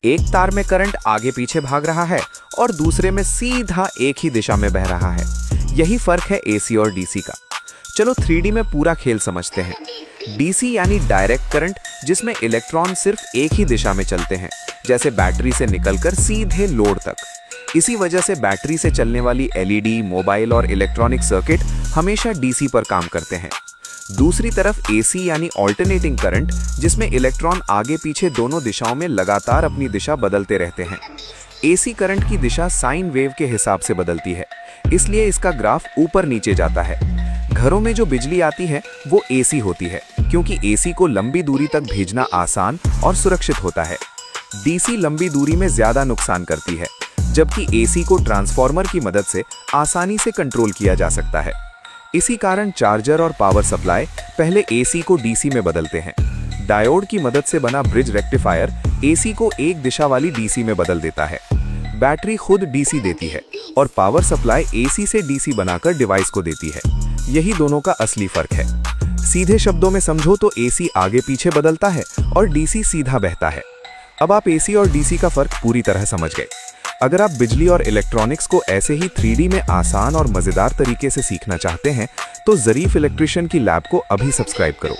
एक तार में करंट आगे पीछे भाग रहा है और दूसरे में सीधा एक ही दिशा में बह रहा है। यही फर्क है एसी और डीसी का। चलो 3D में पूरा खेल समझते हैं। डीसी यानी डायरेक्ट करंट, जिसमें इलेक्ट्रॉन सिर्फ एक ही दिशा में चलते हैं, जैसे बैटरी से निकलकर सीधे लोड तक। इसी वजह से बैटरी से चलने वाली एलईडी, मोबाइल और इलेक्ट्रॉनिक सर्किट हमेशा डीसी पर काम करते हैं। दूसरी तरफ एसी यानी ऑल्टरनेटिंग करंट, जिसमें इलेक्ट्रॉन आगे पीछे दोनों दिशाओं में लगातार अपनी दिशा बदलते रहते हैं। एसी करंट की दिशा साइन वेव के हिसाब से बदलती है, इसलिए इसका ग्राफ ऊपर नीचे जाता है। घरों में जो बिजली आती है वो एसी होती है, क्योंकि एसी को लंबी दूरी तक भेजना आसान और सुरक्षित होता है। डीसी लंबी दूरी में ज्यादा नुकसान करती है, जबकि एसी को ट्रांसफार्मर की मदद से आसानी से कंट्रोल किया जा सकता है। इसी कारण चार्जर और पावर सप्लाई पहले एसी को डीसी में बदलते हैं। डायोड की मदद से बना ब्रिज रेक्टिफायर एसी को एक दिशा वाली डीसी में बदल देता है। बैटरी खुद डीसी देती है और पावर सप्लाई एसी से डीसी बनाकर डिवाइस को देती है। यही दोनों का असली फर्क है। सीधे शब्दों में समझो तो एसी आगे पीछे बदलता है और डीसी सीधा बहता है। अब आप एसी और डीसी का फर्क पूरी तरह समझ गए। अगर आप बिजली और इलेक्ट्रॉनिक्स को ऐसे ही 3D में आसान और मजेदार तरीके से सीखना चाहते हैं तो ज़रीफ इलेक्ट्रिशियन की लैब को अभी सब्सक्राइब करो।